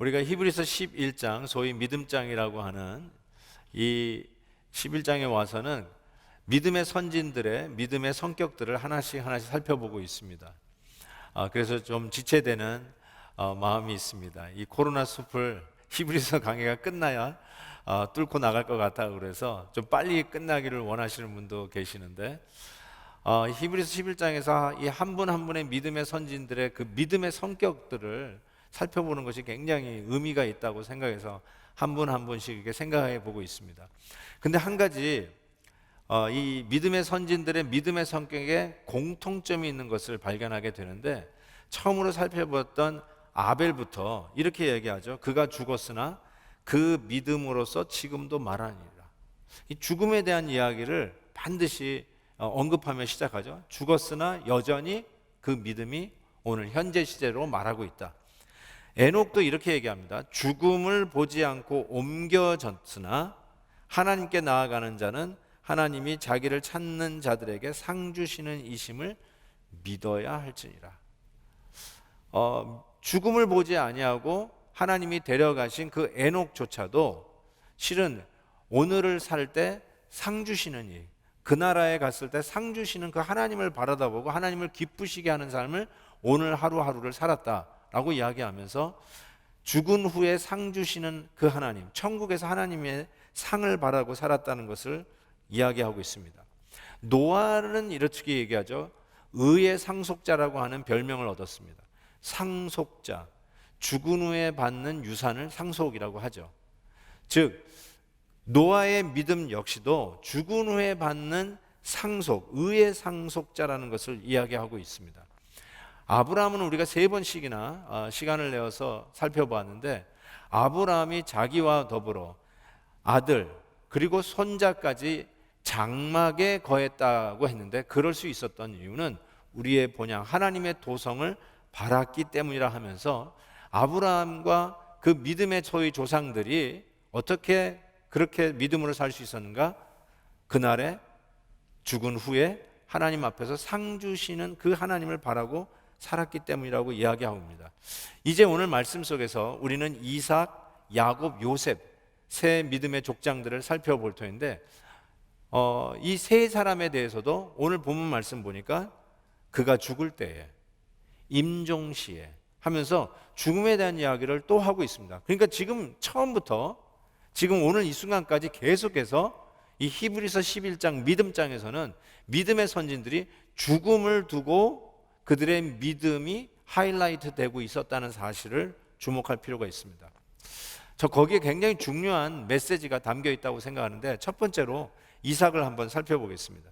우리가 히브리서 11장, 소위 믿음장이라고 하는 이 11장에 와서는 믿음의 선진들의 믿음의 성격들을 하나씩 살펴보고 있습니다. 그래서 좀 지체되는 마음이 있습니다. 이 코로나 숲을 히브리서 강의가 끝나야 뚫고 나갈 것 같다고 그래서 좀 빨리 끝나기를 원하시는 분도 계시는데, 히브리서 11장에서 이 한 분 한 분의 믿음의 선진들의 그 믿음의 성격들을 살펴보는 것이 굉장히 의미가 있다고 생각해서 한 분 한 분씩 이렇게 생각해 보고 있습니다. 근데 한 가지 이 믿음의 선진들의 믿음의 성격에 공통점이 있는 것을 발견하게 되는데, 처음으로 살펴보았던 아벨부터 이렇게 얘기하죠. 그가 죽었으나 그 믿음으로써 지금도 말하니라. 이 죽음에 대한 이야기를 반드시 언급하며 시작하죠. 죽었으나 여전히 그 믿음이 오늘 현재 시제로 말하고 있다. 에녹도 이렇게 얘기합니다. 죽음을 보지 않고 옮겨졌으나 하나님께 나아가는 자는 하나님이 자기를 찾는 자들에게 상 주시는 이심을 믿어야 할지니라. 죽음을 보지 아니하고 하나님이 데려가신 그 에녹조차도 실은 오늘을 살 때 상 주시는 일, 그 나라에 갔을 때 상 주시는 그 하나님을 바라다보고 하나님을 기쁘시게 하는 삶을 오늘 하루하루를 살았다라고 이야기하면서 죽은 후에 상 주시는 그 하나님, 천국에서 하나님의 상을 바라고 살았다는 것을 이야기하고 있습니다. 노아는 이렇게 얘기하죠. 의의 상속자라고 하는 별명을 얻었습니다. 상속자, 죽은 후에 받는 유산을 상속이라고 하죠. 즉 노아의 믿음 역시도 죽은 후에 받는 상속, 의의 상속자라는 것을 이야기하고 있습니다. 아브라함은 우리가 3번씩이나 시간을 내어서 살펴보았는데, 아브라함이 자기와 더불어 아들 그리고 손자까지 장막에 거했다고 했는데, 그럴 수 있었던 이유는 우리의 본향 하나님의 도성을 바랐기 때문이라 하면서, 아브라함과 그 믿음의 소위 조상들이 어떻게 그렇게 믿음으로 살 수 있었는가? 그날에 죽은 후에 하나님 앞에서 상 주시는 그 하나님을 바라고 살았기 때문이라고 이야기합니다. 이제 오늘 말씀 속에서 우리는 이삭, 야곱, 요셉 세 믿음의 족장들을 살펴볼 터인데, 이 세 사람에 대해서도 오늘 본문 말씀 보니까 그가 죽을 때에, 임종시에 하면서 죽음에 대한 이야기를 또 하고 있습니다. 그러니까 지금 처음부터 지금 오늘 이 순간까지 계속해서 이 히브리서 11장 믿음장에서는 믿음의 선진들이 죽음을 두고 그들의 믿음이 하이라이트 되고 있었다는 사실을 주목할 필요가 있습니다. 저 거기에 굉장히 중요한 메시지가 담겨 있다고 생각하는데, 첫 번째로 이삭을 한번 살펴보겠습니다.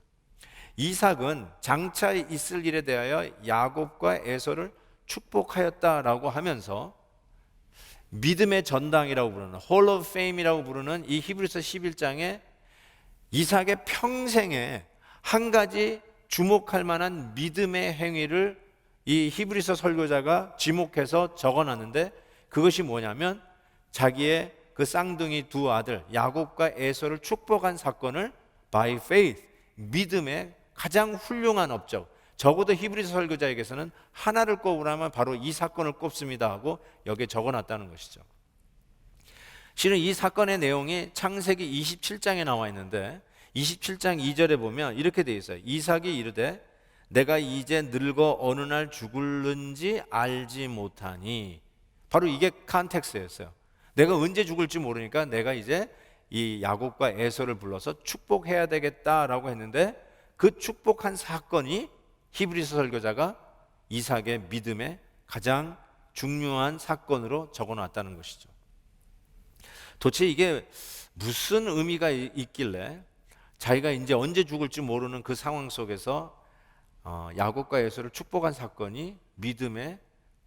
이삭은 장차 있을 일에 대하여 야곱과 에서를 축복하였다라고 하면서 믿음의 전당이라고 부르는 홀 오브 페임이라고 부르는 이 히브리서 11장에 이삭의 평생에 한 가지 주목할 만한 믿음의 행위를 이 히브리서 설교자가 지목해서 적어놨는데, 그것이 뭐냐면 자기의 그 쌍둥이 두 아들 야곱과 에서를 축복한 사건을 by faith, 믿음의 가장 훌륭한 업적, 적어도 히브리서 설교자에게서는 하나를 꼽으라면 바로 이 사건을 꼽습니다 하고 여기에 적어놨다는 것이죠. 실은 이 사건의 내용이 창세기 27장에 나와 있는데, 27장 2절에 보면 이렇게 되어 있어요. 이삭이 이르되 내가 이제 늙어 어느 날 죽을는지 알지 못하니. 바로 이게 컨텍스트였어요. 내가 언제 죽을지 모르니까 내가 이제 이 야곱과 에서를 불러서 축복해야 되겠다라고 했는데, 그 축복한 사건이 히브리서 설교자가 이삭의 믿음의 가장 중요한 사건으로 적어놨다는 것이죠. 도대체 이게 무슨 의미가 있길래 자기가 이제 언제 죽을지 모르는 그 상황 속에서 야곱과 에서를 축복한 사건이 믿음의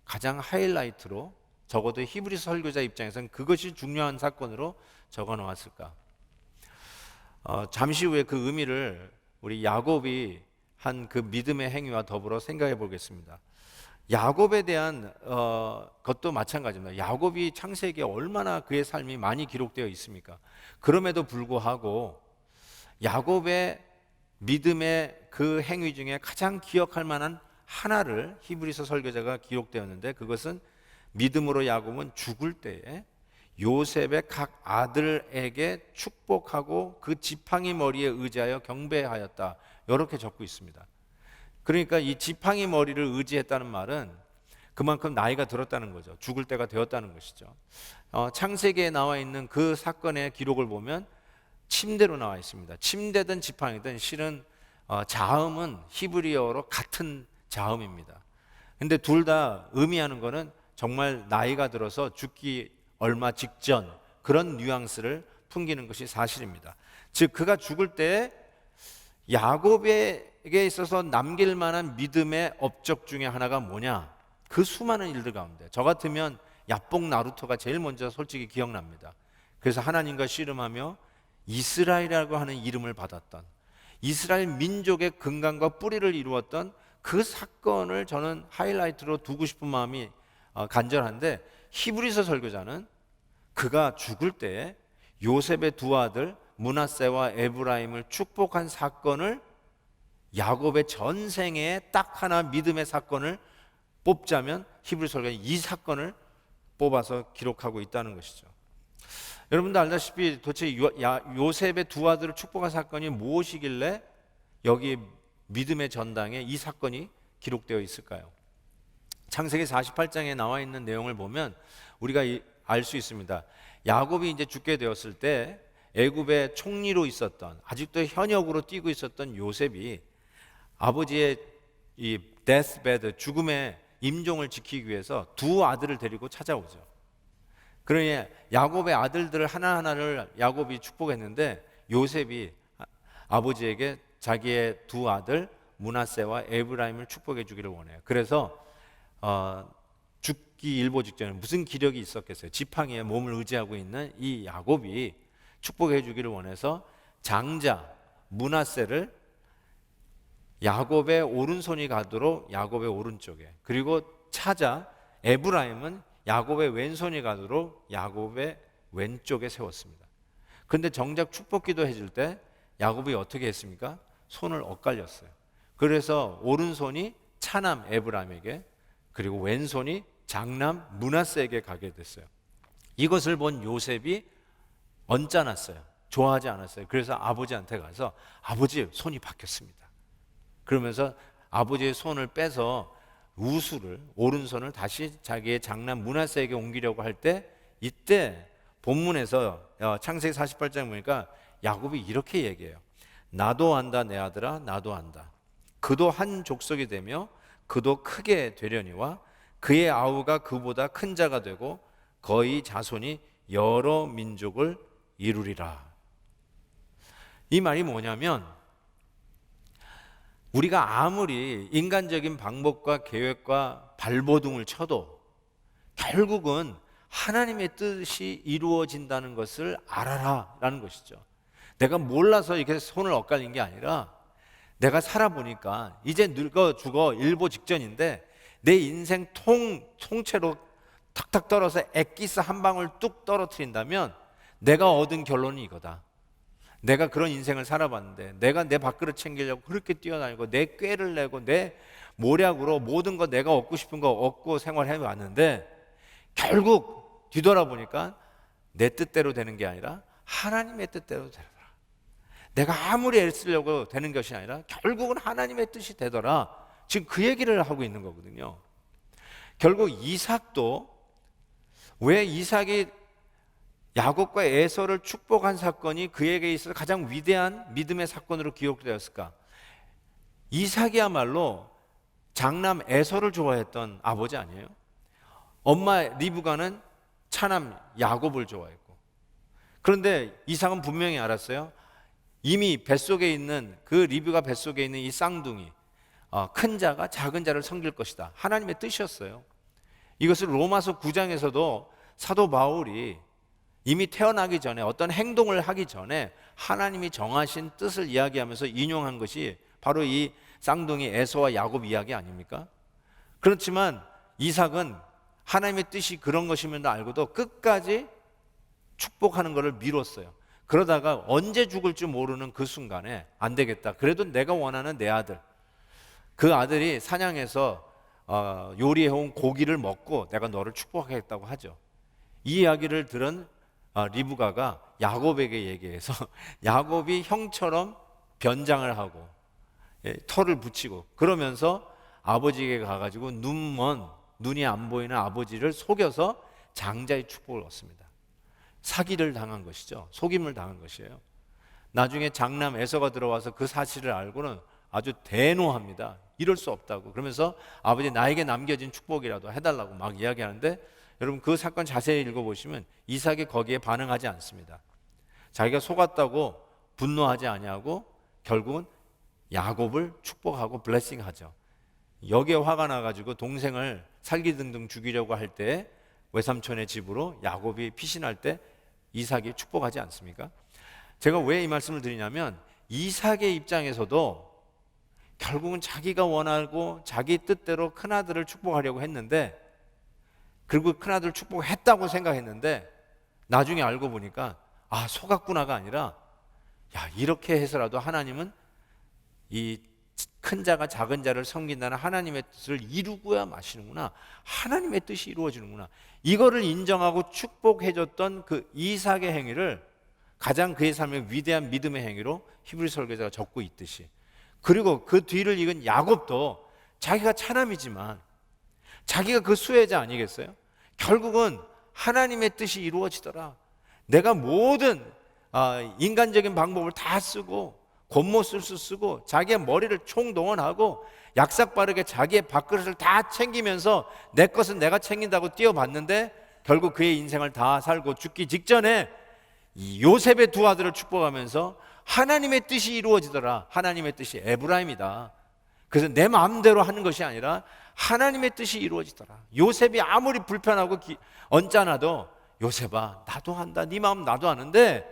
가장 하이라이트로, 적어도 히브리서 설교자 입장에서는 그것이 중요한 사건으로 적어놓았을까? 잠시 후에 그 의미를 우리 야곱이 한 그 믿음의 행위와 더불어 생각해 보겠습니다. 야곱에 대한 것도 마찬가지입니다. 야곱이 창세기에 얼마나 그의 삶이 많이 기록되어 있습니까? 그럼에도 불구하고 야곱의 믿음의 그 행위 중에 가장 기억할 만한 하나를 히브리서 설교자가 기록되었는데, 그것은 믿음으로 야곱은 죽을 때에 요셉의 각 아들에게 축복하고 그 지팡이 머리에 의지하여 경배하였다. 이렇게 적고 있습니다. 그러니까 이 지팡이 머리를 의지했다는 말은 그만큼 나이가 들었다는 거죠. 죽을 때가 되었다는 것이죠. 창세기에 나와 있는 그 사건의 기록을 보면 침대로 나와 있습니다. 침대든 지팡이든 실은 자음은 히브리어로 같은 자음입니다. 근데 둘 다 의미하는 거는 정말 나이가 들어서 죽기 얼마 직전 그런 뉘앙스를 풍기는 것이 사실입니다. 즉 그가 죽을 때 야곱에게 있어서 남길 만한 믿음의 업적 중에 하나가 뭐냐? 그 수많은 일들 가운데 저 같으면 야뽕 나루토가 제일 먼저 솔직히 기억납니다. 그래서 하나님과 씨름하며 이스라엘이라고 하는 이름을 받았던 이스라엘 민족의 근간과 뿌리를 이루었던 그 사건을 저는 하이라이트로 두고 싶은 마음이 간절한데, 히브리서 설교자는 그가 죽을 때 요셉의 두 아들 므낫세와 에브라임을 축복한 사건을 야곱의 전생에 딱 하나 믿음의 사건을 뽑자면 히브리 설교자는 이 사건을 뽑아서 기록하고 있다는 것이죠. 여러분도 알다시피 도대체 요셉의 두 아들을 축복한 사건이 무엇이길래 여기 믿음의 전당에 이 사건이 기록되어 있을까요? 창세기 48장에 나와 있는 내용을 보면 우리가 알 수 있습니다. 야곱이 이제 죽게 되었을 때 애굽의 총리로 있었던, 아직도 현역으로 뛰고 있었던 요셉이 아버지의 이 데스베드, 죽음의 임종을 지키기 위해서 두 아들을 데리고 찾아오죠. 그러니 야곱의 아들들을 하나하나를 야곱이 축복했는데 요셉이 아버지에게 자기의 두 아들 므낫세와 에브라임을 축복해 주기를 원해요. 그래서 죽기 일보 직전에 무슨 기력이 있었겠어요? 지팡이에 몸을 의지하고 있는 이 야곱이 축복해 주기를 원해서 장자 므낫세를 야곱의 오른손이 가도록 야곱의 오른쪽에, 그리고 차자 에브라임은 야곱의 왼손이 가도록 야곱의 왼쪽에 세웠습니다. 그런데 정작 축복기도 해줄 때 야곱이 어떻게 했습니까? 손을 엇갈렸어요. 그래서 오른손이 차남 에브라임에게, 그리고 왼손이 장남 므낫세에게 가게 됐어요. 이것을 본 요셉이 언짢았어요. 좋아하지 않았어요. 그래서 아버지한테 가서 아버지, 손이 바뀌었습니다. 그러면서 아버지의 손을 빼서 우수를, 오른손을 다시 자기의 장남 므낫세에게 옮기려고 할 때, 이때 본문에서 창세기 48장 보니까 야곱이 이렇게 얘기해요. 나도 안다 내 아들아, 나도 안다. 그도 한 족속이 되며 그도 크게 되려니와 그의 아우가 그보다 큰 자가 되고 거의 자손이 여러 민족을 이루리라. 이 말이 뭐냐면, 우리가 아무리 인간적인 방법과 계획과 발버둥을 쳐도 결국은 하나님의 뜻이 이루어진다는 것을 알아라 라는 것이죠. 내가 몰라서 이렇게 손을 엇갈린 게 아니라 내가 살아보니까 이제 늙어 죽어 일보 직전인데 내 인생 통째로 탁탁 떨어서 액기스 한 방울 뚝 떨어뜨린다면 내가 얻은 결론이 이거다. 내가 그런 인생을 살아봤는데 내가 내 밥그릇 챙기려고 그렇게 뛰어다니고 내 꾀를 내고 내 모략으로 모든 거 내가 얻고 싶은 거 얻고 생활해 왔는데 결국 뒤돌아보니까 내 뜻대로 되는 게 아니라 하나님의 뜻대로 되더라. 내가 아무리 애쓰려고 되는 것이 아니라 결국은 하나님의 뜻이 되더라. 지금 그 얘기를 하고 있는 거거든요. 결국 이삭도, 왜 이삭이 야곱과 에서를 축복한 사건이 그에게 있어서 가장 위대한 믿음의 사건으로 기록되었을까? 이삭이야말로 장남 에서를 좋아했던 아버지 아니에요? 엄마 리브가는 차남 야곱을 좋아했고, 그런데 이삭은 분명히 알았어요. 이미 뱃속에 있는 그 리브가 뱃속에 있는 이 쌍둥이, 큰 자가 작은 자를 섬길 것이다. 하나님의 뜻이었어요. 이것을 로마서 9장에서도 사도 바울이 이미 태어나기 전에 어떤 행동을 하기 전에 하나님이 정하신 뜻을 이야기하면서 인용한 것이 바로 이 쌍둥이 에서와 야곱 이야기 아닙니까? 그렇지만 이삭은 하나님의 뜻이 그런 것임에도 알고도 끝까지 축복하는 것을 미뤘어요. 그러다가 언제 죽을 줄 모르는 그 순간에 안 되겠다. 그래도 내가 원하는 내 아들, 그 아들이 사냥해서 요리해온 고기를 먹고 내가 너를 축복하겠다고 하죠. 이 이야기를 들은 리브가가 야곱에게 얘기해서 야곱이 형처럼 변장을 하고 털을 붙이고 그러면서 아버지에게 가가지고 눈이 안 보이는 아버지를 속여서 장자의 축복을 얻습니다. 사기를 당한 것이죠. 속임을 당한 것이에요. 나중에 장남 에서가 들어와서 그 사실을 알고는 아주 대노합니다. 이럴 수 없다고. 그러면서 아버지 나에게 남겨진 축복이라도 해달라고 막 이야기하는데, 여러분 그 사건 자세히 읽어보시면 이삭이 거기에 반응하지 않습니다. 자기가 속았다고 분노하지 아니하고 결국은 야곱을 축복하고 블레싱하죠. 여기에 화가 나가지고 동생을 살기등등 죽이려고 할 때 외삼촌의 집으로 야곱이 피신할 때 이삭이 축복하지 않습니까? 제가 왜 이 말씀을 드리냐면 이삭의 입장에서도 결국은 자기가 원하고 자기 뜻대로 큰아들을 축복하려고 했는데, 그리고 큰아들을 축복했다고 생각했는데 나중에 알고 보니까 속았구나가 아니라 이렇게 해서라도 하나님은 이 큰 자가 작은 자를 섬긴다는 하나님의 뜻을 이루고야 마시는구나, 하나님의 뜻이 이루어지는구나, 이거를 인정하고 축복해줬던 그 이삭의 행위를 가장 그의 삶의 위대한 믿음의 행위로 히브리 설교자가 적고 있듯이, 그리고 그 뒤를 이은 야곱도 자기가 차남이지만 자기가 그 수혜자 아니겠어요? 결국은 하나님의 뜻이 이루어지더라. 내가 모든 인간적인 방법을 다 쓰고 곤모술수 쓰고 자기의 머리를 총동원하고 약삭빠르게 자기의 밥그릇을 다 챙기면서 내 것은 내가 챙긴다고 뛰어봤는데 결국 그의 인생을 다 살고 죽기 직전에 이 요셉의 두 아들을 축복하면서 하나님의 뜻이 이루어지더라. 하나님의 뜻이 에브라임이다. 그래서 내 마음대로 하는 것이 아니라 하나님의 뜻이 이루어지더라. 요셉이 아무리 불편하고 언짢아도 요셉아 나도 한다, 네 마음 나도 아는데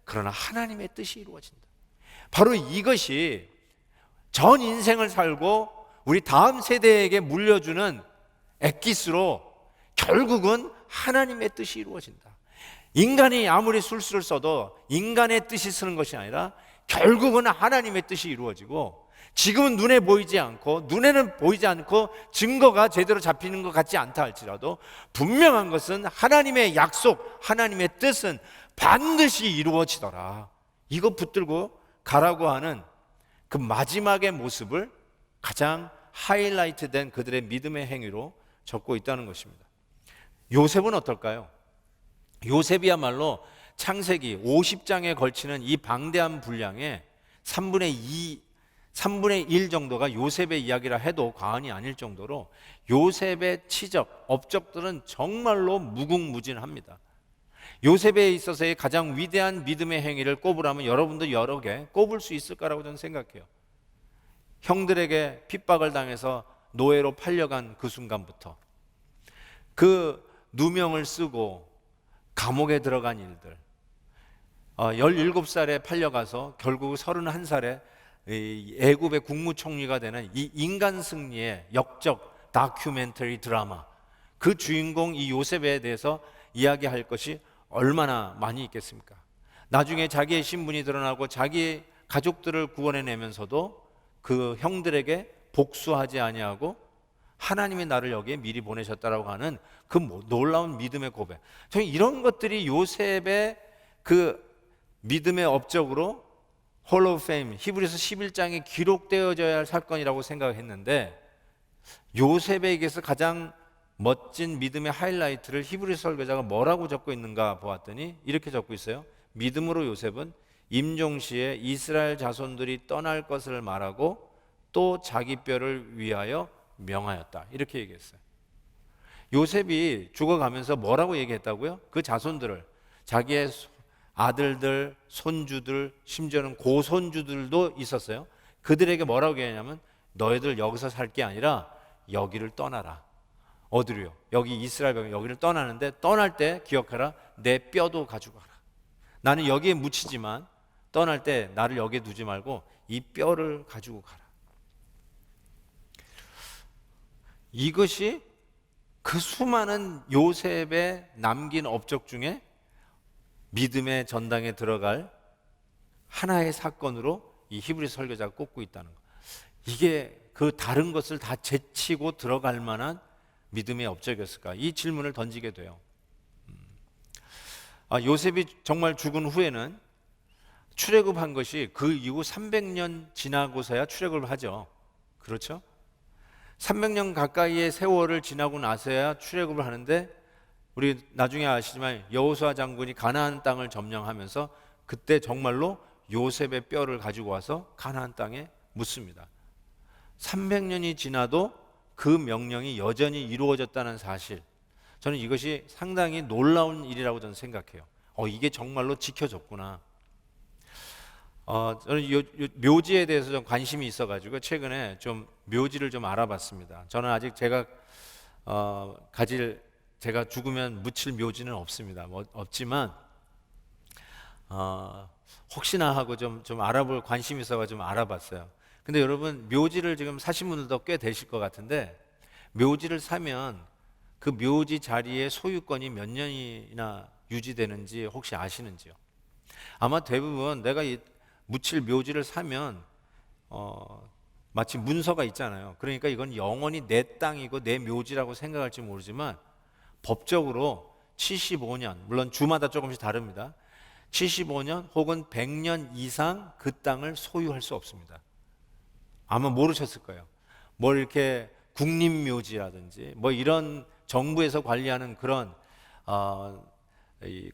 그러나 하나님의 뜻이 이루어진다. 바로 이것이 전 인생을 살고 우리 다음 세대에게 물려주는 엑기스로 결국은 하나님의 뜻이 이루어진다. 인간이 아무리 술수를 써도 인간의 뜻이 쓰는 것이 아니라 결국은 하나님의 뜻이 이루어지고, 지금은 눈에는 보이지 않고 증거가 제대로 잡히는 것 같지 않다 할지라도 분명한 것은 하나님의 약속, 하나님의 뜻은 반드시 이루어지더라. 이거 붙들고 가라고 하는 그 마지막의 모습을 가장 하이라이트된 그들의 믿음의 행위로 적고 있다는 것입니다. 요셉은 어떨까요? 요셉이야말로 창세기 50장에 걸치는 이 방대한 분량의 3분의 1 정도가 요셉의 이야기라 해도 과언이 아닐 정도로 요셉의 치적, 업적들은 정말로 무궁무진합니다. 요셉에 있어서의 가장 위대한 믿음의 행위를 꼽으라면 여러분도 여러 개 꼽을 수 있을 거라고 저는 생각해요. 형들에게 핍박을 당해서 노예로 팔려간 그 순간부터 그 누명을 쓰고 감옥에 들어간 일들, 17살에 팔려가서 결국 31살에 애굽의 국무총리가 되는 이 인간 승리의 역적 다큐멘터리 드라마, 그 주인공 이 요셉에 대해서 이야기할 것이 얼마나 많이 있겠습니까? 나중에 자기의 신분이 드러나고 자기 가족들을 구원해내면서도 그 형들에게 복수하지 아니하고 하나님이 나를 여기에 미리 보내셨다라고 하는 그 놀라운 믿음의 고백, 저는 이런 것들이 요셉의 그 믿음의 업적으로 홀 오브 페임, 히브리서 11장에 기록되어져야 할 사건이라고 생각했는데, 요셉에게서 가장 멋진 믿음의 하이라이트를 히브리 설교자가 뭐라고 적고 있는가 보았더니 이렇게 적고 있어요. 믿음으로 요셉은 임종시에 이스라엘 자손들이 떠날 것을 말하고 또 자기 뼈를 위하여 명하였다, 이렇게 얘기했어요. 요셉이 죽어가면서 뭐라고 얘기했다고요? 그 자손들을, 자기의 아들들, 손주들, 심지어는 고손주들도 있었어요. 그들에게 뭐라고 얘기하냐면 너희들 여기서 살 게 아니라 여기를 떠나라. 어디로요? 여기 이스라엘 백성 여기를 떠나는데 떠날 때 기억하라, 내 뼈도 가져가라. 나는 여기에 묻히지만 떠날 때 나를 여기에 두지 말고 이 뼈를 가지고 가라. 이것이 그 수많은 요셉의 남긴 업적 중에 믿음의 전당에 들어갈 하나의 사건으로 이 히브리 설교자가 꼽고 있다는 것. 이게 그 다른 것을 다 제치고 들어갈 만한 믿음의 업적이었을까? 이 질문을 던지게 돼요. 요셉이 정말 죽은 후에는 출애굽한 것이 그 이후 300년 지나고서야 출애굽을 하죠. 그렇죠? 300년 가까이의 세월을 지나고 나서야 출애굽을 하는데, 우리 나중에 아시지만 여호수아 장군이 가나안 땅을 점령하면서 그때 정말로 요셉의 뼈를 가지고 와서 가나안 땅에 묻습니다. 300년이 지나도 그 명령이 여전히 이루어졌다는 사실, 저는 이것이 상당히 놀라운 일이라고 저는 생각해요. 이게 정말로 지켜졌구나. 저는 묘지에 대해서 좀 관심이 있어가지고 최근에 좀 묘지를 좀 알아봤습니다. 저는 아직 제가 제가 죽으면 묻힐 묘지는 없습니다. 없지만 혹시나 하고 좀 알아볼 관심이 있어가 좀 알아봤어요. 근데 여러분, 묘지를 지금 사신 분들도 꽤 되실 것 같은데, 묘지를 사면 그 묘지 자리의 소유권이 몇 년이나 유지되는지 혹시 아시는지요? 아마 대부분 내가 묻힐 묘지를 사면 마치 문서가 있잖아요. 그러니까 이건 영원히 내 땅이고 내 묘지라고 생각할지 모르지만, 법적으로 75년, 물론 주마다 조금씩 다릅니다. 75년 혹은 100년 이상 그 땅을 소유할 수 없습니다. 아마 모르셨을 거예요. 뭐 이렇게 국립묘지라든지 뭐 이런 정부에서 관리하는 그런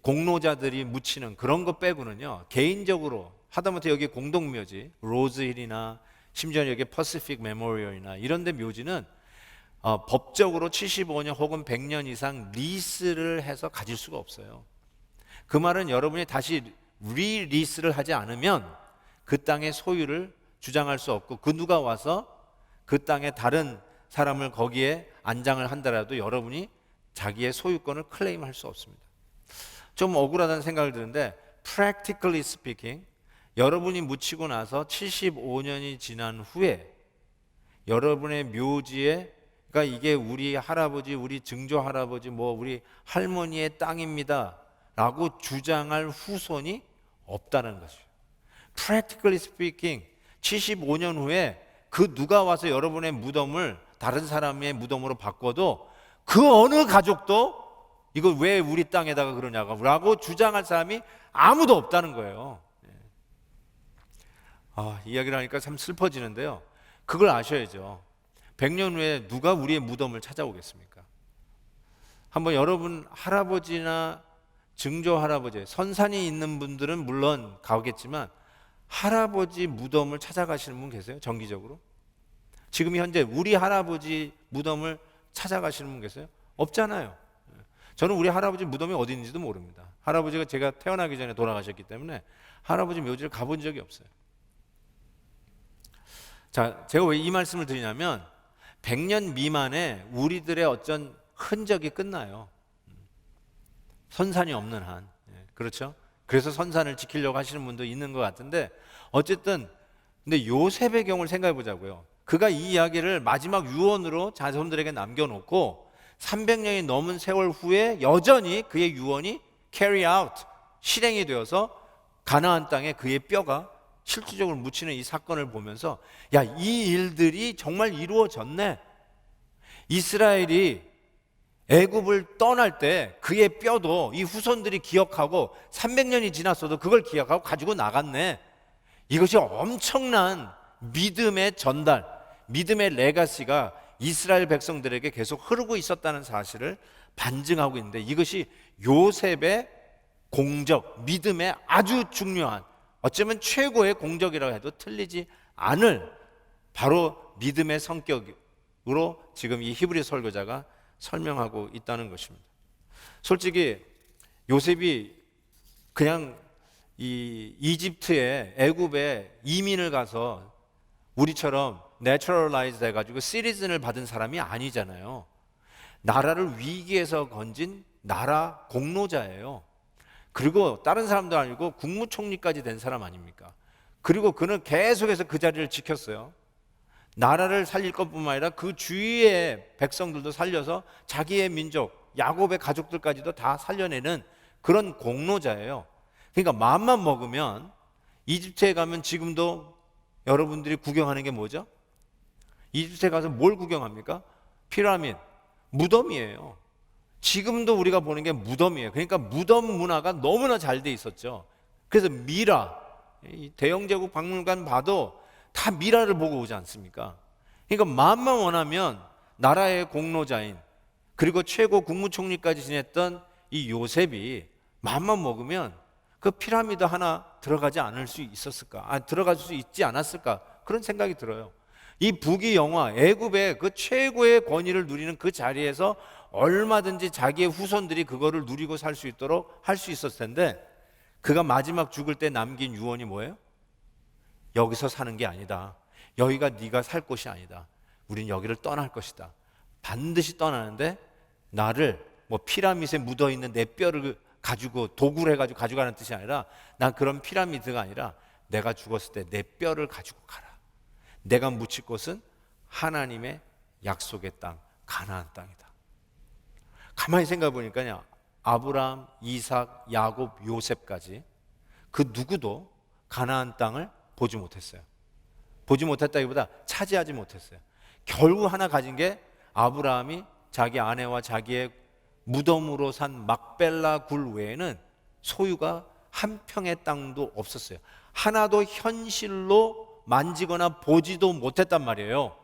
공로자들이 묻히는 그런 거 빼고는요, 개인적으로 하다못해 여기 공동묘지 로즈힐이나 심지어 여기 퍼시픽 메모리얼이나 이런 데 묘지는 법적으로 75년 혹은 100년 이상 리스를 해서 가질 수가 없어요. 그 말은 여러분이 다시 리리스를 하지 않으면 그 땅의 소유를 주장할 수 없고, 그 누가 와서 그 땅에 다른 사람을 거기에 안장을 한다라도 여러분이 자기의 소유권을 클레임할 수 없습니다. 좀 억울하다는 생각을 드는데, practically speaking, 여러분이 묻히고 나서 75년이 지난 후에 여러분의 묘지에, 그러니까 이게 우리 할아버지, 우리 증조 할아버지, 뭐 우리 할머니의 땅입니다 라고 주장할 후손이 없다는 것이죠. Practically speaking, 75년 후에 그 누가 와서 여러분의 무덤을 다른 사람의 무덤으로 바꿔도 그 어느 가족도 이거 왜 우리 땅에다가 그러냐고 라고 주장할 사람이 아무도 없다는 거예요. 이야기를 하니까 참 슬퍼지는데요, 그걸 아셔야죠. 100년 후에 누가 우리의 무덤을 찾아오겠습니까? 한번 여러분 할아버지나 증조 할아버지, 선산이 있는 분들은 물론 가겠지만 할아버지 무덤을 찾아가시는 분 계세요? 정기적으로? 지금 현재 우리 할아버지 무덤을 찾아가시는 분 계세요? 없잖아요. 저는 우리 할아버지 무덤이 어디 있는지도 모릅니다. 할아버지가 제가 태어나기 전에 돌아가셨기 때문에 할아버지 묘지를 가본 적이 없어요. 자, 제가 왜 이 말씀을 드리냐면, 100년 미만에 우리들의 어떤 흔적이 끝나요. 선산이 없는 한. 그렇죠? 그래서 선산을 지키려고 하시는 분도 있는 것 같은데, 어쨌든 근데 요셉의 경우를 생각해 보자고요. 그가 이 이야기를 마지막 유언으로 자손들에게 남겨놓고 300년이 넘은 세월 후에 여전히 그의 유언이 carry out, 실행이 되어서 가나안 땅에 그의 뼈가 실질적으로 묻히는 이 사건을 보면서, 야, 이 일들이 정말 이루어졌네. 이스라엘이 애굽을 떠날 때 그의 뼈도 이 후손들이 기억하고 300년이 지났어도 그걸 기억하고 가지고 나갔네. 이것이 엄청난 믿음의 전달, 믿음의 레가시가 이스라엘 백성들에게 계속 흐르고 있었다는 사실을 반증하고 있는데, 이것이 요셉의 공적, 믿음의 아주 중요한, 어쩌면 최고의 공적이라고 해도 틀리지 않을 바로 믿음의 성격으로 지금 이 히브리 설교자가 설명하고 있다는 것입니다. 솔직히 요셉이 그냥 이 이집트에, 애굽에 이민을 가서 우리처럼 내추럴라이즈 해가지고 시리즌을 받은 사람이 아니잖아요. 나라를 위기에서 건진 나라 공로자예요. 그리고 다른 사람도 아니고 국무총리까지 된 사람 아닙니까? 그리고 그는 계속해서 그 자리를 지켰어요. 나라를 살릴 것뿐만 아니라 그 주위의 백성들도 살려서 자기의 민족, 야곱의 가족들까지도 다 살려내는 그런 공로자예요. 그러니까 마음만 먹으면 이집트에 가면 지금도 여러분들이 구경하는 게 뭐죠? 이집트에 가서 뭘 구경합니까? 피라미드, 무덤이에요. 지금도 우리가 보는 게 무덤이에요. 그러니까 무덤 문화가 너무나 잘 돼 있었죠. 그래서 미라, 이 대영제국 박물관 봐도 다 미라를 보고 오지 않습니까? 그러니까 마음만 원하면 나라의 공로자인 그리고 최고 국무총리까지 지냈던 이 요셉이 마음만 먹으면 그 피라미드 하나 들어가지 않을 수 있었을까? 들어갈 수 있지 않았을까? 그런 생각이 들어요. 이 북이 영화 애굽의 그 최고의 권위를 누리는 그 자리에서 얼마든지 자기의 후손들이 그거를 누리고 살 수 있도록 할 수 있었을 텐데, 그가 마지막 죽을 때 남긴 유언이 뭐예요? 여기서 사는 게 아니다. 여기가 네가 살 곳이 아니다. 우린 여기를 떠날 것이다. 반드시 떠나는데 나를 뭐 피라미드에 묻어있는 내 뼈를 가지고 도구를 해가지고 가져가는 뜻이 아니라, 난 그런 피라미드가 아니라 내가 죽었을 때 내 뼈를 가지고 가라. 내가 묻힐 곳은 하나님의 약속의 땅, 가나안 땅이다. 가만히 생각해 보니까요, 아브라함, 이삭, 야곱, 요셉까지 그 누구도 가나안 땅을 보지 못했어요. 보지 못했다기보다 차지하지 못했어요. 결국 하나 가진 게 아브라함이 자기 아내와 자기의 무덤으로 산 막벨라 굴 외에는 소유가 한 평의 땅도 없었어요. 하나도 현실로 만지거나 보지도 못했단 말이에요.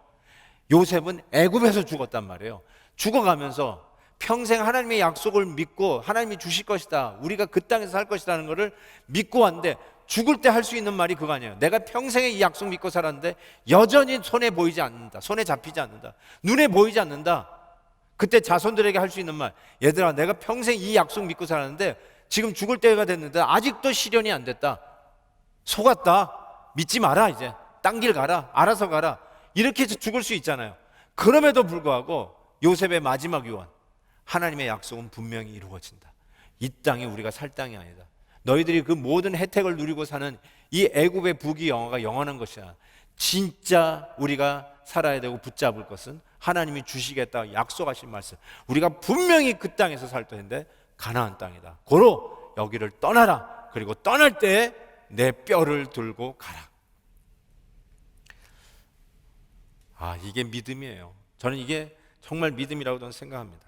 요셉은 애굽에서 죽었단 말이에요. 죽어가면서 평생 하나님의 약속을 믿고 하나님이 주실 것이다, 우리가 그 땅에서 살 것이라는 것을 믿고 왔는데, 죽을 때 할 수 있는 말이 그거 아니에요. 내가 평생에 이 약속 믿고 살았는데 여전히 손에 보이지 않는다, 손에 잡히지 않는다, 눈에 보이지 않는다. 그때 자손들에게 할 수 있는 말, 얘들아 내가 평생 이 약속 믿고 살았는데 지금 죽을 때가 됐는데 아직도 실현이 안 됐다. 속았다. 믿지 마라. 이제 딴 길 가라. 알아서 가라. 이렇게 해서 죽을 수 있잖아요. 그럼에도 불구하고 요셉의 마지막 유언, 하나님의 약속은 분명히 이루어진다. 이 땅이 우리가 살 땅이 아니다. 너희들이 그 모든 혜택을 누리고 사는 이 애굽의 북이 영원한 것이야. 진짜 우리가 살아야 되고 붙잡을 것은 하나님이 주시겠다 약속하신 말씀, 우리가 분명히 그 땅에서 살 텐데 가나안 땅이다. 고로 여기를 떠나라. 그리고 떠날 때 내 뼈를 들고 가라. 이게 믿음이에요. 저는 이게 정말 믿음이라고 저는 생각합니다.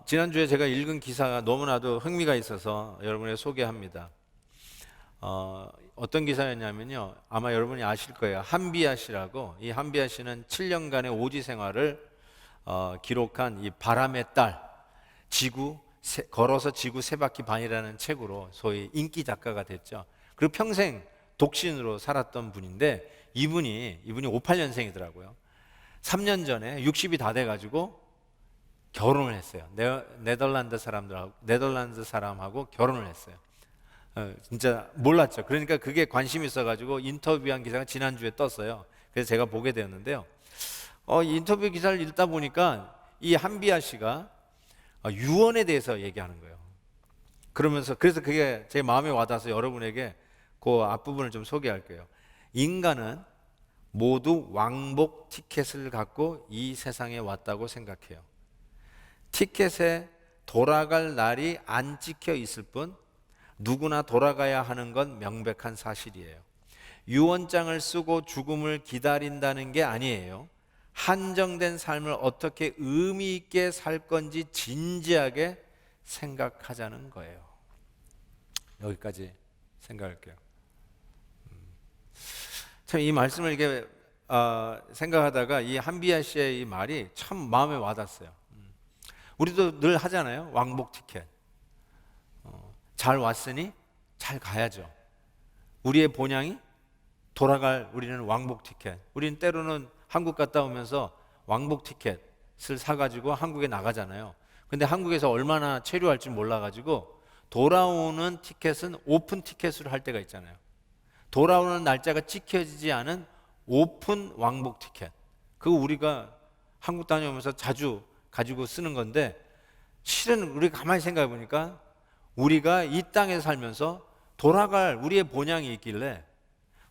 지난주에 제가 읽은 기사가 너무나도 흥미가 있어서 여러분에게 소개합니다. 어떤 기사였냐면요, 아마 여러분이 아실 거예요. 한비아 씨라고, 이 한비아 씨는 7년간의 오지 생활을 기록한 이 바람의 딸, 걸어서 지구 세 바퀴 반이라는 책으로 소위 인기 작가가 됐죠. 그리고 평생 독신으로 살았던 분인데, 이분이 58년생이더라고요. 3년 전에 60이 다 돼가지고 결혼을 했어요. 네덜란드 사람하고 결혼을 했어요. 진짜 몰랐죠. 그러니까 그게 관심이 있어가지고 인터뷰한 기사가 지난주에 떴어요. 그래서 제가 보게 되었는데요. 인터뷰 기사를 읽다 보니까 이 한비아 씨가 유언에 대해서 얘기하는 거예요. 그래서 그게 제 마음에 와닿아서 여러분에게 그 앞부분을 좀 소개할게요. 인간은 모두 왕복 티켓을 갖고 이 세상에 왔다고 생각해요. 티켓에 돌아갈 날이 안 찍혀 있을 뿐 누구나 돌아가야 하는 건 명백한 사실이에요. 유언장을 쓰고 죽음을 기다린다는 게 아니에요. 한정된 삶을 어떻게 의미 있게 살 건지 진지하게 생각하자는 거예요. 여기까지 생각할게요. 참 이 말씀을 이렇게 생각하다가 이 한비아 씨의 이 말이 참 마음에 와닿았어요. 우리도 늘 하잖아요. 왕복 티켓. 잘 왔으니 잘 가야죠. 우리의 본향이 돌아갈, 우리는 왕복 티켓. 우리는 때로는 한국 갔다 오면서 왕복 티켓을 사가지고 한국에 나가잖아요. 근데 한국에서 얼마나 체류할지 몰라가지고 돌아오는 티켓은 오픈 티켓으로 할 때가 있잖아요. 돌아오는 날짜가 찍혀지지 않은 오픈 왕복 티켓. 그거 우리가 한국 다녀오면서 자주 가지고 쓰는 건데, 실은 우리가 가만히 생각해 보니까 우리가 이 땅에 살면서 돌아갈 우리의 본향이 있길래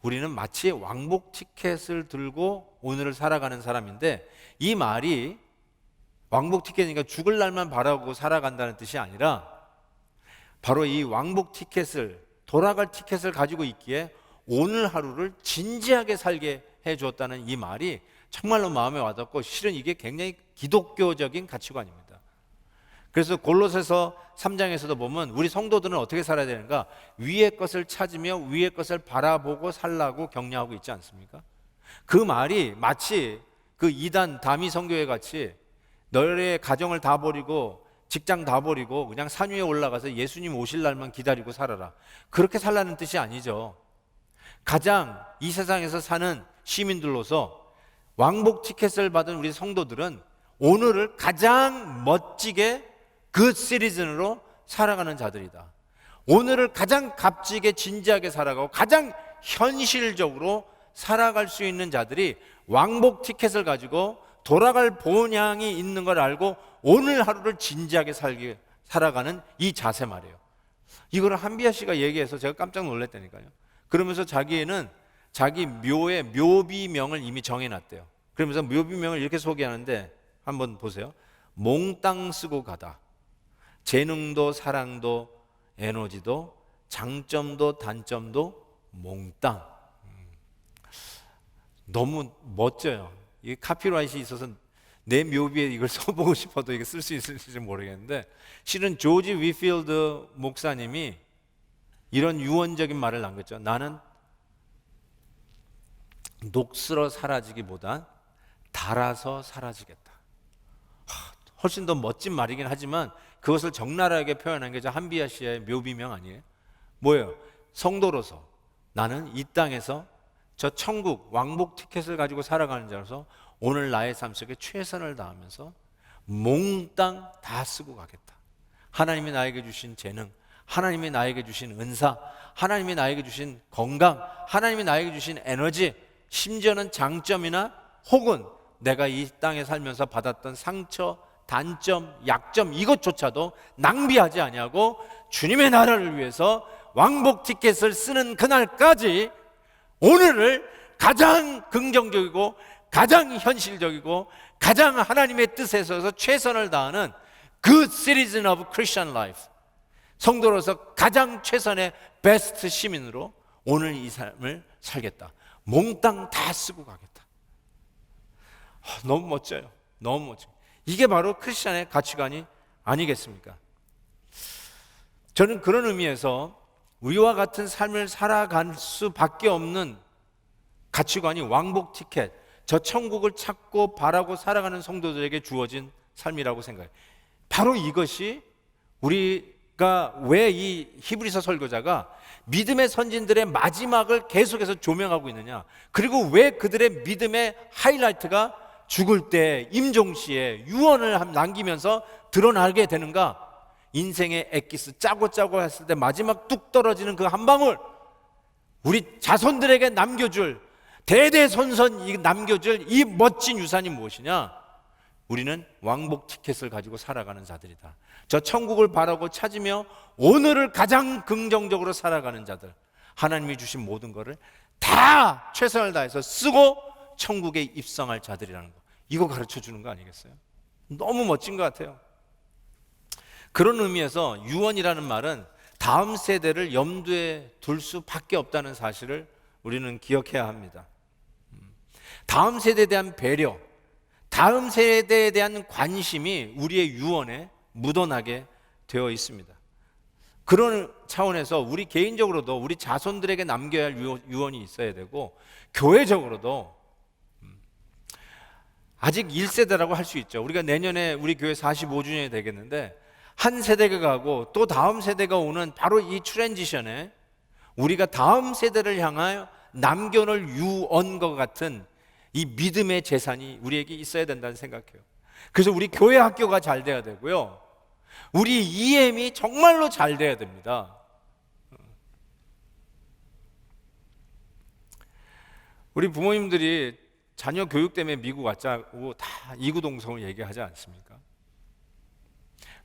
우리는 마치 왕복 티켓을 들고 오늘을 살아가는 사람인데, 이 말이 왕복 티켓이니까 죽을 날만 바라고 살아간다는 뜻이 아니라 바로 이 왕복 티켓을, 돌아갈 티켓을 가지고 있기에 오늘 하루를 진지하게 살게 주었다는 이 말이 정말로 마음에 와닿고, 실은 이게 굉장히 기독교적인 가치관입니다. 그래서 골로새서 3장에서도 보면 우리 성도들은 어떻게 살아야 되는가? 위의 것을 찾으며 위의 것을 바라보고 살라고 격려하고 있지 않습니까? 그 말이 마치 그 이단 다미 선교회 같이 너의 가정을 다 버리고 직장 다 버리고 그냥 산 위에 올라가서 예수님 오실 날만 기다리고 살아라, 그렇게 살라는 뜻이 아니죠. 가장 이 세상에서 사는 시민들로서 왕복 티켓을 받은 우리 성도들은 오늘을 가장 멋지게 그 시리즌으로 살아가는 자들이다. 오늘을 가장 값지게 진지하게 살아가고 가장 현실적으로 살아갈 수 있는 자들이 왕복 티켓을 가지고 돌아갈 본향이 있는 걸 알고 오늘 하루를 진지하게 살아가는 이 자세 말이에요. 이거를 한비아 씨가 얘기해서 제가 깜짝 놀랐다니까요. 그러면서 자기는 자기 묘의 묘비명을 이미 정해놨대요. 그러면서 묘비명을 이렇게 소개하는데 한번 보세요. 몽땅 쓰고 가다. 재능도 사랑도 에너지도 장점도 단점도 몽땅. 너무 멋져요. 이 카피라이트이 있어서 내 묘비에 이걸 써보고 싶어도 이게 쓸 수 있을지 모르겠는데, 실은 조지 위필드 목사님이 이런 유언적인 말을 남겼죠. 나는 녹슬어 사라지기보단 달아서 사라지겠다. 훨씬 더 멋진 말이긴 하지만 그것을 적나라하게 표현한 게 저 한비아 씨의 묘비명 아니에요? 뭐예요? 성도로서 나는 이 땅에서 저 천국 왕복 티켓을 가지고 살아가는 자로서 오늘 나의 삶 속에 최선을 다하면서 몽땅 다 쓰고 가겠다. 하나님이 나에게 주신 재능, 하나님이 나에게 주신 은사, 하나님이 나에게 주신 건강, 하나님이 나에게 주신 에너지, 심지어는 장점이나 혹은 내가 이 땅에 살면서 받았던 상처, 단점, 약점, 이것조차도 낭비하지 아니하고 주님의 나라를 위해서 왕복 티켓을 쓰는 그날까지 오늘을 가장 긍정적이고 가장 현실적이고 가장 하나님의 뜻에 서서 최선을 다하는 그 시리즌 오브 크리스천 라이프, 성도로서 가장 최선의 베스트 시민으로 오늘 이 삶을 살겠다. 몽땅 다 쓰고 가겠다. 너무 멋져요. 너무 멋져요. 이게 바로 크리스천의 가치관이 아니겠습니까? 저는 그런 의미에서 우리와 같은 삶을 살아갈 수밖에 없는 가치관이 왕복 티켓, 저 천국을 찾고 바라고 살아가는 성도들에게 주어진 삶이라고 생각해요. 바로 이것이 우리가 왜 이 히브리서 설교자가 믿음의 선진들의 마지막을 계속해서 조명하고 있느냐, 그리고 왜 그들의 믿음의 하이라이트가 죽을 때 임종시에 유언을 남기면서 드러나게 되는가? 인생의 엑기스 짜고 했을 때 마지막 뚝 떨어지는 그 한 방울, 우리 자손들에게 남겨줄, 대대손손 남겨줄 이 멋진 유산이 무엇이냐? 우리는 왕복 티켓을 가지고 살아가는 자들이다. 저 천국을 바라고 찾으며 오늘을 가장 긍정적으로 살아가는 자들, 하나님이 주신 모든 것을 다 최선을 다해서 쓰고 천국에 입성할 자들이라는 거, 이거 가르쳐 주는 거 아니겠어요? 너무 멋진 것 같아요. 그런 의미에서 유언이라는 말은 다음 세대를 염두에 둘 수밖에 없다는 사실을 우리는 기억해야 합니다. 다음 세대에 대한 배려, 다음 세대에 대한 관심이 우리의 유언에 묻어나게 되어 있습니다. 그런 차원에서 우리 개인적으로도 우리 자손들에게 남겨야 할 유언이 있어야 되고, 교회적으로도 아직 1세대라고 할 수 있죠. 우리가 내년에 우리 교회 45주년이 되겠는데, 한 세대가 가고 또 다음 세대가 오는 바로 이 트랜지션에 우리가 다음 세대를 향하여 남겨놓을 유언과 같은 이 믿음의 재산이 우리에게 있어야 된다는 생각해요. 그래서 우리 교회 학교가 잘 돼야 되고요, 우리 EM이 정말로 잘 돼야 됩니다. 우리 부모님들이 자녀 교육 때문에 미국 왔자고 다 이구동성을 얘기하지 않습니까?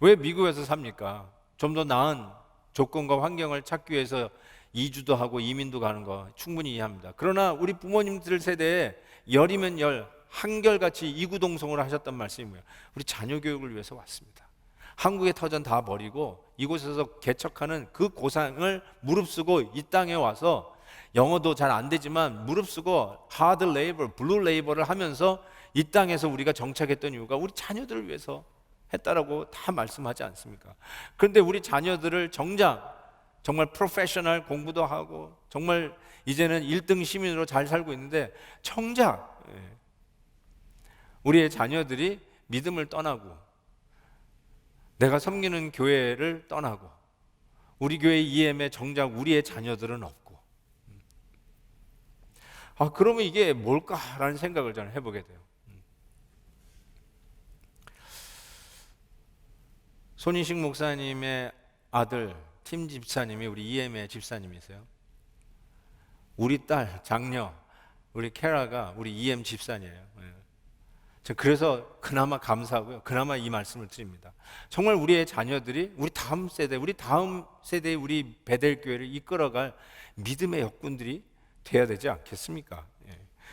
왜 미국에서 삽니까? 좀 더 나은 조건과 환경을 찾기 위해서 이주도 하고 이민도 가는 거 충분히 이해합니다. 그러나 우리 부모님들 세대에 열이면 열, 한결같이 이구동성을 하셨던 말씀이 뭐예요? 우리 자녀 교육을 위해서 왔습니다. 한국의 터전 다 버리고 이곳에서 개척하는 그 고상을 무릅쓰고 이 땅에 와서 영어도 잘 안 되지만 무릅쓰고 하드 레이버, 블루 레이버를 하면서 이 땅에서 우리가 정착했던 이유가 우리 자녀들을 위해서 했다라고 다 말씀하지 않습니까? 그런데 우리 자녀들을 정말 프로페셔널 공부도 하고 정말 이제는 1등 시민으로 잘 살고 있는데 정작 우리의 자녀들이 믿음을 떠나고 내가 섬기는 교회를 떠나고 우리 교회 EM에 정작 우리의 자녀들은 없고, 그러면 이게 뭘까라는 생각을 저는 해보게 돼요. 손인식 목사님의 아들 팀 집사님이 우리 EM의 집사님이세요. 우리 딸 장녀 우리 캐라가 우리 EM 집사니에요. 그래서 그나마 감사하고요, 그나마 이 말씀을 드립니다. 정말 우리의 자녀들이 우리 다음 세대의 우리 베델 교회를 이끌어갈 믿음의 역군들이 돼야 되지 않겠습니까?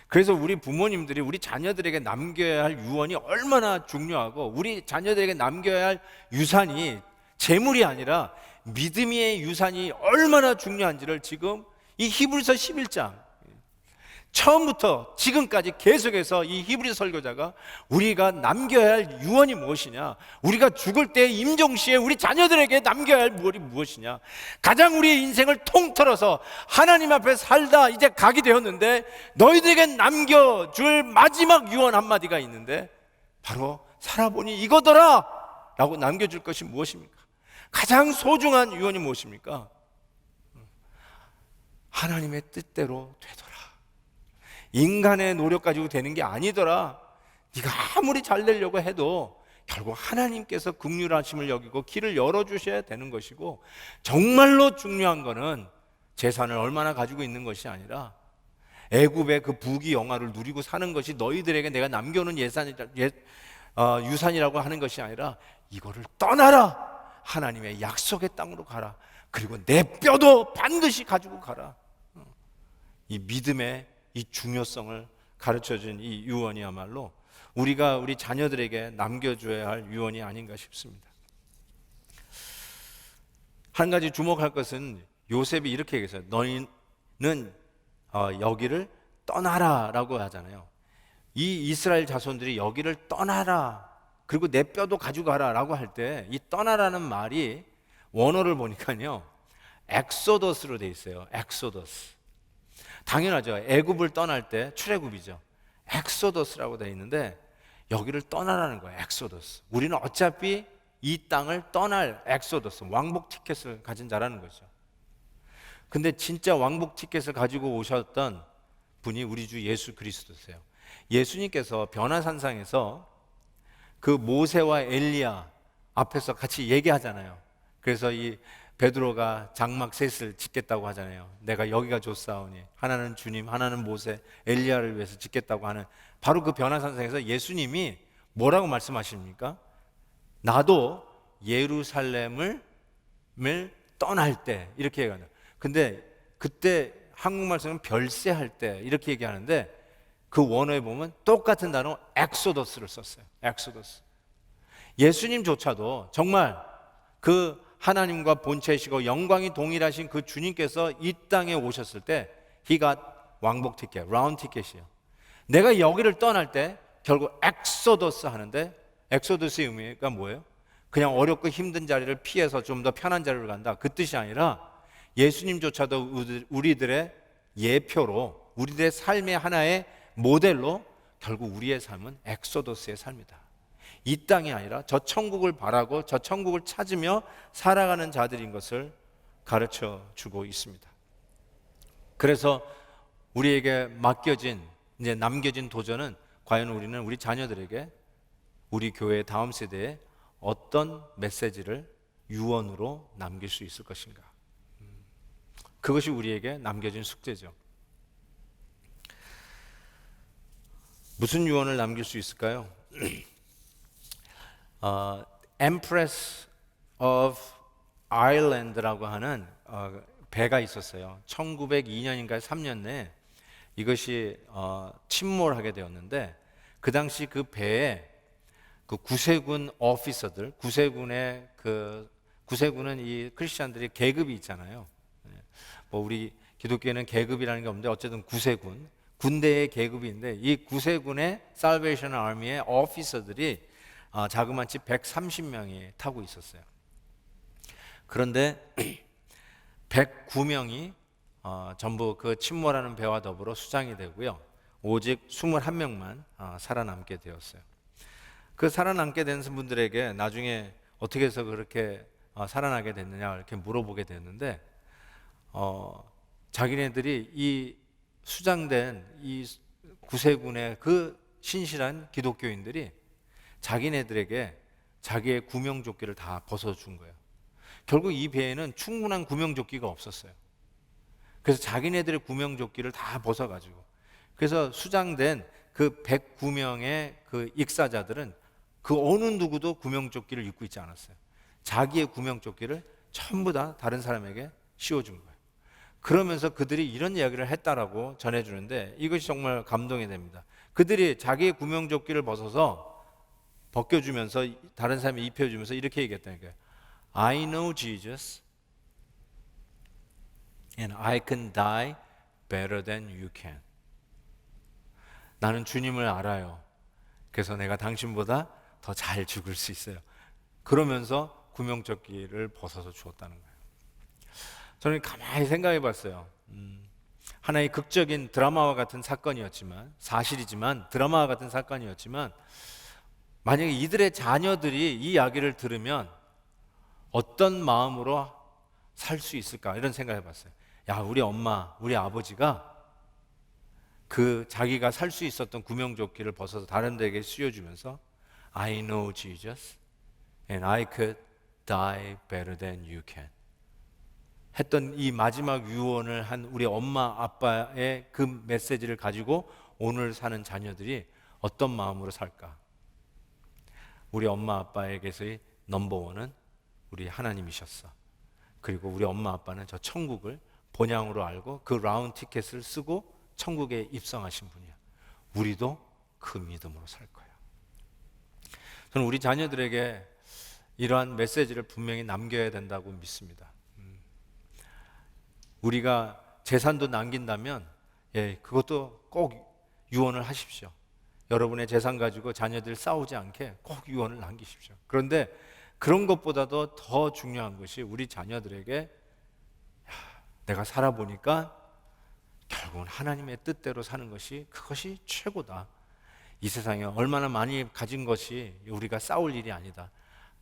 그래서 우리 부모님들이 우리 자녀들에게 남겨야 할 유언이 얼마나 중요하고 우리 자녀들에게 남겨야 할 유산이 재물이 아니라 믿음의 유산이 얼마나 중요한지를 지금 이 히브리서 11장 처음부터 지금까지 계속해서 이 히브리 설교자가 우리가 남겨야 할 유언이 무엇이냐, 우리가 죽을 때 임종시에 우리 자녀들에게 남겨야 할 무언이 무엇이냐, 가장 우리의 인생을 통틀어서 하나님 앞에 살다 이제 각이 되었는데 너희들에게 남겨줄 마지막 유언 한마디가 있는데 바로 살아보니 이거더라 라고 남겨줄 것이 무엇입니까? 가장 소중한 유언이 무엇입니까? 하나님의 뜻대로 되더라. 인간의 노력 가지고 되는 게 아니더라. 네가 아무리 잘 되려고 해도 결국 하나님께서 긍휼하심을 여기고 길을 열어주셔야 되는 것이고, 정말로 중요한 거는 재산을 얼마나 가지고 있는 것이 아니라 애굽의 그 부귀 영화를 누리고 사는 것이 너희들에게 내가 남겨놓은 유산이라고 하는 것이 아니라 이거를 떠나라, 하나님의 약속의 땅으로 가라, 그리고 내 뼈도 반드시 가지고 가라. 이 믿음의 이 중요성을 가르쳐준 이 유언이야말로 우리가 우리 자녀들에게 남겨줘야 할 유언이 아닌가 싶습니다. 한 가지 주목할 것은 요셉이 이렇게 얘기했어요. 너희는 여기를 떠나라 라고 하잖아요. 이 이스라엘 자손들이 여기를 떠나라, 그리고 내 뼈도 가지고 가라 라고 할 때 이 떠나라는 말이 원어를 보니까요 엑소더스로 돼 있어요. 엑소더스. 당연하죠. 애굽을 떠날 때 출애굽이죠. 엑소더스라고 되어 있는데 여기를 떠나라는 거예요. 엑소더스. 우리는 어차피 이 땅을 떠날 엑소더스, 왕복 티켓을 가진 자라는 거죠. 근데 진짜 왕복 티켓을 가지고 오셨던 분이 우리 주 예수 그리스도세요. 예수님께서 변화산상에서 그 모세와 엘리야 앞에서 같이 얘기하잖아요. 그래서 이 베드로가 장막 셋을 짓겠다고 하잖아요. 내가 여기가 좋사오니 하나는 주님, 하나는 모세, 엘리야를 위해서 짓겠다고 하는 바로 그 변화산상에서 예수님이 뭐라고 말씀하십니까? 나도 예루살렘을 떠날 때 이렇게 얘기하는. 근데 그때 한국말 쓰면 별세할 때 이렇게 얘기하는데 그 원어에 보면 똑같은 단어 엑소더스를 썼어요. 엑소더스. 예수님조차도 정말 그 하나님과 본체이시고 영광이 동일하신 그 주님께서 이 땅에 오셨을 때 He got 왕복 티켓, 라운드 티켓이에요. 내가 여기를 떠날 때 결국 엑소더스 하는데 엑소더스의 의미가 뭐예요? 그냥 어렵고 힘든 자리를 피해서 좀 더 편한 자리로 간다, 그 뜻이 아니라 예수님조차도 우리들의 예표로, 우리들의 삶의 하나의 모델로 결국 우리의 삶은 엑소더스의 삶이다. 이 땅이 아니라 저 천국을 바라고 저 천국을 찾으며 살아가는 자들인 것을 가르쳐 주고 있습니다. 그래서 우리에게 맡겨진, 이제 남겨진 도전은 과연 우리는 우리 자녀들에게, 우리 교회의 다음 세대에 어떤 메시지를 유언으로 남길 수 있을 것인가. 그것이 우리에게 남겨진 숙제죠. 무슨 유언을 남길 수 있을까요? Empress of Ireland라고 하는 배가 있었어요. 1902년인가 3년에 이것이 침몰하게 되었는데, 그 당시 그 배에 그 구세군 오피서들, 구세군은 이 크리스천들이 계급이 있잖아요. 뭐 우리 기독교에는 계급이라는 게 없는데 어쨌든 구세군, 군대의 계급인데 이 구세군의 살베이션 아미의 오피서들이 자그마치 130명이 타고 있었어요. 그런데 109명이 전부 그 침몰하는 배와 더불어 수장이 되고요. 오직 21명만 살아남게 되었어요. 그 살아남게 된 분들에게 나중에 어떻게 해서 그렇게 살아나게 됐느냐 이렇게 물어보게 됐는데 자기네들이 이 수장된 이 구세군의 그 신실한 기독교인들이 자기네들에게 자기의 구명조끼를 다 벗어준 거예요. 결국 이 배에는 충분한 구명조끼가 없었어요. 그래서 자기네들의 구명조끼를 다 벗어가지고, 그래서 수장된 그 109명의 그 익사자들은 그 어느 누구도 구명조끼를 입고 있지 않았어요. 자기의 구명조끼를 전부 다 다른 사람에게 씌워준 거예요. 그러면서 그들이 이런 이야기를 했다라고 전해주는데 이것이 정말 감동이 됩니다. 그들이 자기의 구명조끼를 벗겨주면서 다른 사람이 입혀주면서 이렇게 얘기했다는 거예요. I know Jesus and I can die better than you can. 나는 주님을 알아요. 그래서 내가 당신보다 더 잘 죽을 수 있어요. 그러면서 구명조끼를 벗어서 주었다는 거예요. 저는 가만히 생각해 봤어요. 하나의 극적인 드라마와 같은 사건이었지만, 사실이지만 드라마와 같은 사건이었지만, 만약에 이들의 자녀들이 이 이야기를 들으면 어떤 마음으로 살 수 있을까 이런 생각해 봤어요. 야, 우리 엄마, 우리 아버지가 그 자기가 살 수 있었던 구명조끼를 벗어서 다른 데에게 씌워주면서 I know Jesus and I could die better than you can 했던 이 마지막 유언을 한 우리 엄마 아빠의 그 메시지를 가지고 오늘 사는 자녀들이 어떤 마음으로 살까? 우리 엄마 아빠에게서의 넘버원은 우리 하나님이셨어. 그리고 우리 엄마 아빠는 저 천국을 본향으로 알고 그 라운드 티켓을 쓰고 천국에 입성하신 분이야. 우리도 그 믿음으로 살 거야. 저는 우리 자녀들에게 이러한 메시지를 분명히 남겨야 된다고 믿습니다. 우리가 재산도 남긴다면 그것도 꼭 유언을 하십시오. 여러분의 재산 가지고 자녀들 싸우지 않게 꼭 유언을 남기십시오. 그런데 그런 것보다도 더 중요한 것이 우리 자녀들에게 내가 살아보니까 결국은 하나님의 뜻대로 사는 것이 그것이 최고다. 이 세상에 얼마나 많이 가진 것이 우리가 싸울 일이 아니다.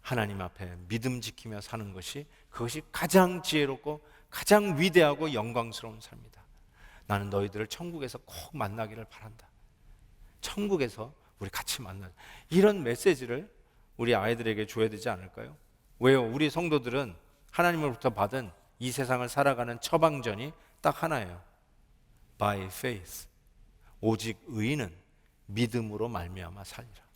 하나님 앞에 믿음 지키며 사는 것이 그것이 가장 지혜롭고 가장 위대하고 영광스러운 삶이다. 나는 너희들을 천국에서 꼭 만나기를 바란다. 천국에서 우리 같이 만나자. 이런 메시지를 우리 아이들에게 줘야 되지 않을까요? 왜요? 우리 성도들은 하나님으로부터 받은 이 세상을 살아가는 처방전이 딱 하나예요. By faith. 오직 의인은 믿음으로 말미암아 살리라.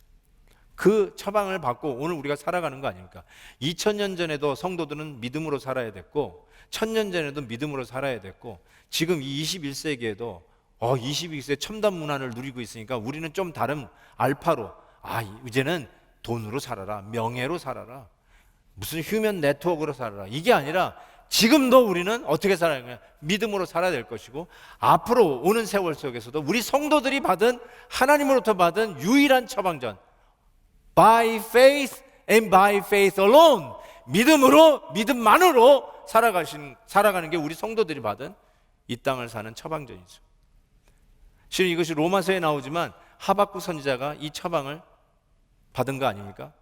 그 처방을 받고 오늘 우리가 살아가는 거 아닙니까? 2000년 전에도 성도들은 믿음으로 살아야 됐고 1000년 전에도 믿음으로 살아야 됐고 지금 이 21세기에도 22세기 첨단 문화를 누리고 있으니까 우리는 좀 다른 알파로 이제는 돈으로 살아라, 명예로 살아라, 무슨 휴먼 네트워크로 살아라, 이게 아니라 지금도 우리는 어떻게 살아야 하냐? 믿음으로 살아야 될 것이고 앞으로 오는 세월 속에서도 우리 성도들이 받은 하나님으로부터 받은 유일한 처방전 By faith and by faith alone, 믿음으로, 믿음만으로 살아가는 게 우리 성도들이 받은 이 땅을 사는 처방전이죠. 실은 이것이 로마서에 나오지만 하박국 선지자가 이 처방을 받은 거 아닙니까?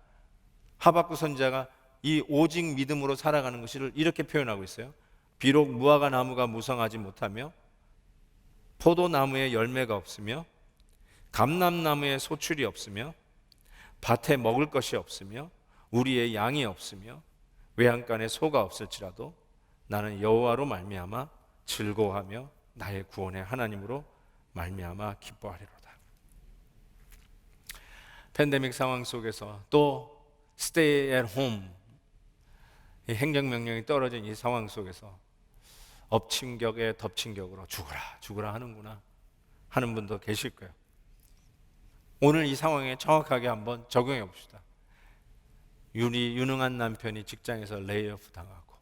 하박국 선지자가 이 오직 믿음으로 살아가는 것을 이렇게 표현하고 있어요. 비록 무화과 나무가 무성하지 못하며 포도나무에 열매가 없으며 감람나무에 소출이 없으며 밭에 먹을 것이 없으며 우리의 양이 없으며 외양간에 소가 없을지라도 나는 여호와로 말미암아 즐거워하며 나의 구원의 하나님으로 말미암아 기뻐하리로다. 팬데믹 상황 속에서 또 stay at home 이 행정명령이 떨어진 이 상황 속에서 엎친격에 덮친격으로 죽으라 하는구나 하는 분도 계실 거예요. 오늘 이 상황에 정확하게 한번 적용해 봅시다. 유능한 남편이 직장에서 레이오프 당하고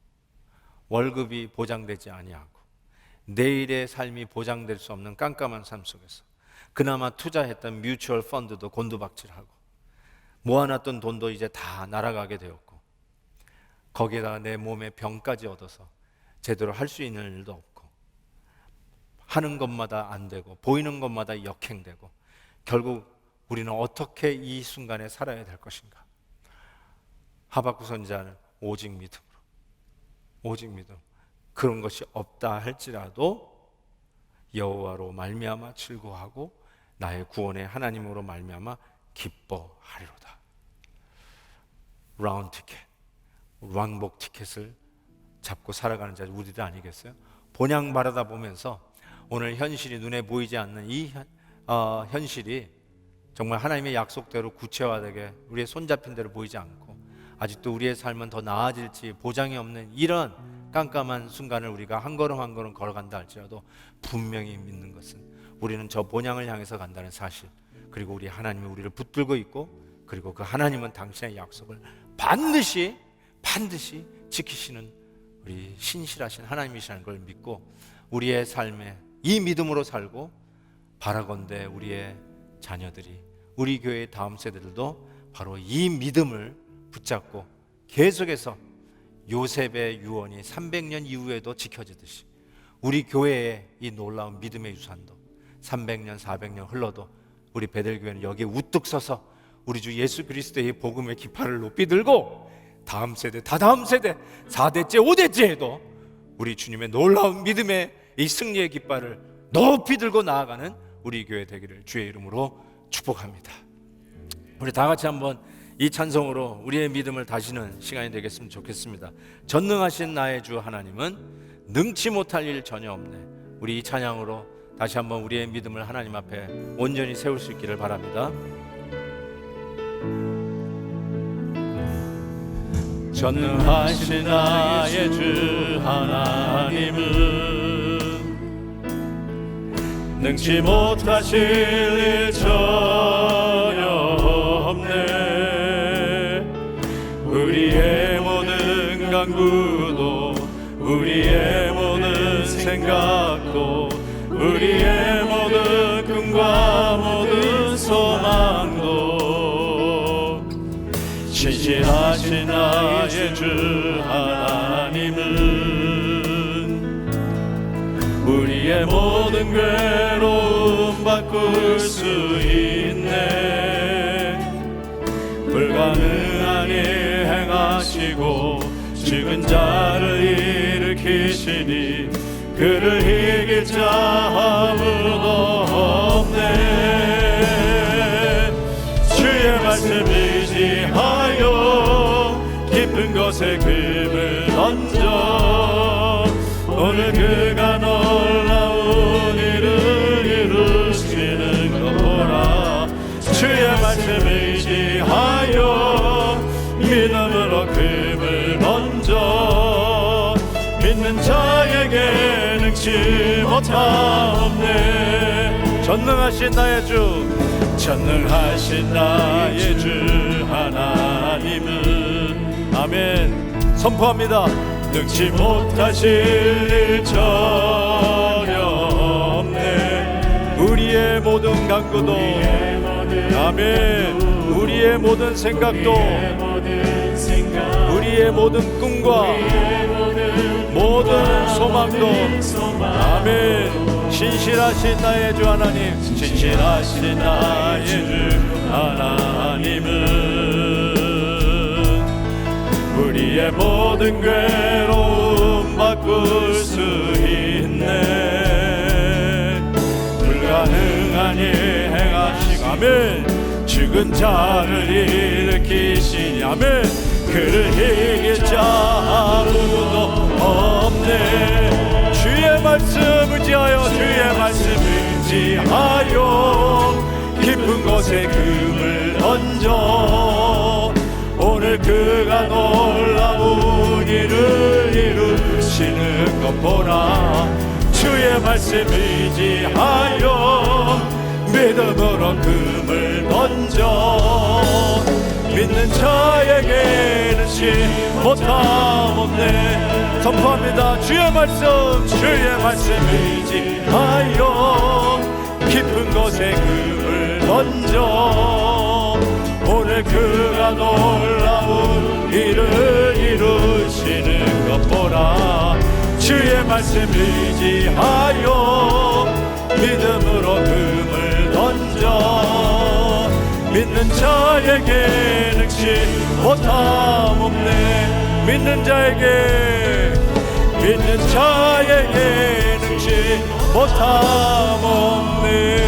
월급이 보장되지 아니하고 내일의 삶이 보장될 수 없는 깜깜한 삶 속에서 그나마 투자했던 뮤추얼 펀드도 곤두박질하고 모아놨던 돈도 이제 다 날아가게 되었고, 거기에다가 내 몸에 병까지 얻어서 제대로 할 수 있는 일도 없고, 하는 것마다 안 되고 보이는 것마다 역행되고, 결국 우리는 어떻게 이 순간에 살아야 될 것인가? 하박국 선지자는 오직 믿음으로, 오직 믿음, 그런 것이 없다 할지라도 여호와로 말미암아 즐거워하고 나의 구원의 하나님으로 말미암아 기뻐하리로다. 라운드 티켓, 왕복 티켓을 잡고 살아가는 자 우리들 아니겠어요? 본향 바라다 보면서 오늘 현실이 눈에 보이지 않는 이 현실이 정말 하나님의 약속대로 구체화되게 우리의 손잡힌 대로 보이지 않고 아직도 우리의 삶은 더 나아질지 보장이 없는 이런 깜깜한 순간을 우리가 한 걸음 한 걸음 걸어간다 할지라도 분명히 믿는 것은 우리는 저 본향을 향해서 간다는 사실, 그리고 우리 하나님이 우리를 붙들고 있고, 그리고 그 하나님은 당신의 약속을 반드시 지키시는 우리 신실하신 하나님이시라는 걸 믿고 우리의 삶에 이 믿음으로 살고, 바라건대 우리의 자녀들이, 우리 교회의 다음 세대들도 바로 이 믿음을 붙잡고 계속해서 요셉의 유언이 300년 이후에도 지켜지듯이 우리 교회의 이 놀라운 믿음의 유산도 300년 400년 흘러도 우리 베델교회는 여기에 우뚝 서서 우리 주 예수 그리스도의 복음의 깃발을 높이 들고 다음 세대, 다다음 세대, 4대째 5대째에도 우리 주님의 놀라운 믿음의 이 승리의 깃발을 높이 들고 나아가는 우리 교회 되기를 주의 이름으로 축복합니다. 우리 다 같이 한번 이 찬송으로 우리의 믿음을 다지는 시간이 되겠으면 좋겠습니다. 전능하신 나의 주 하나님은 능치 못할 일 전혀 없네. 우리 이 찬양으로 다시 한번 우리의 믿음을 하나님 앞에 온전히 세울 수 있기를 바랍니다. 전능하신 나의 주 하나님은 능치 못하실 일 전혀 없네. 우리의 모든 간구도, 우리의 모든 생각도, 우리의 모든 꿈과 모든 소망도 신실하신 나의 주 하나님은 우리의 모든 괴로움 바꿀 수 있네. 불가능한 일 행하시고 죽은 자를 일으키시니 그를 이길 자 아무도 없네. 주의 말씀 의지하여 깊은 곳에 금을 던져 오늘 그가 놀라운 일을 이루시는 것 보라. 주의 말씀 의지하여 믿음으로 금을 던져 믿는 자에게 능치 못하옵네. 전능하신 나의 주, 전능하신 나의 주 하나님은 아멘 선포합니다. 능치 못하실 일 전혀 없네. 우리의 모든 간구도, 아멘, 우리의 모든 생각도, 우리의 모든 꿈과 모든 소망도, 아멘. 신실하신 나의 주 하나님, 신실하신 나의 주 하나님은 우리의 모든 괴로움 바꿀 수 있네. 불가능한 일 행하시고 아멘. 죽은 자를 일으키시니 아멘. 그를 이길 자 아무도 없네. 주의 말씀 의지하여, 주의 말씀 의지하여 깊은 곳에 금을 던져 오늘 그가 놀라운 일을 이루시는 것 보라. 주의 말씀 의지하여 믿음으로 금을 던져 믿는 믿는 자에게 능치 못함 없네. 선포합니다. 주의 말씀 의지하여 깊은 곳에 금을 던져 오늘 그가 놀라운 일을 이루시는 것 보라. 주의 말씀 의지하여 믿음으로 금을 던져 믿는 자에게 능치 못함 없네. 믿는 자에게 능치 못함 없네.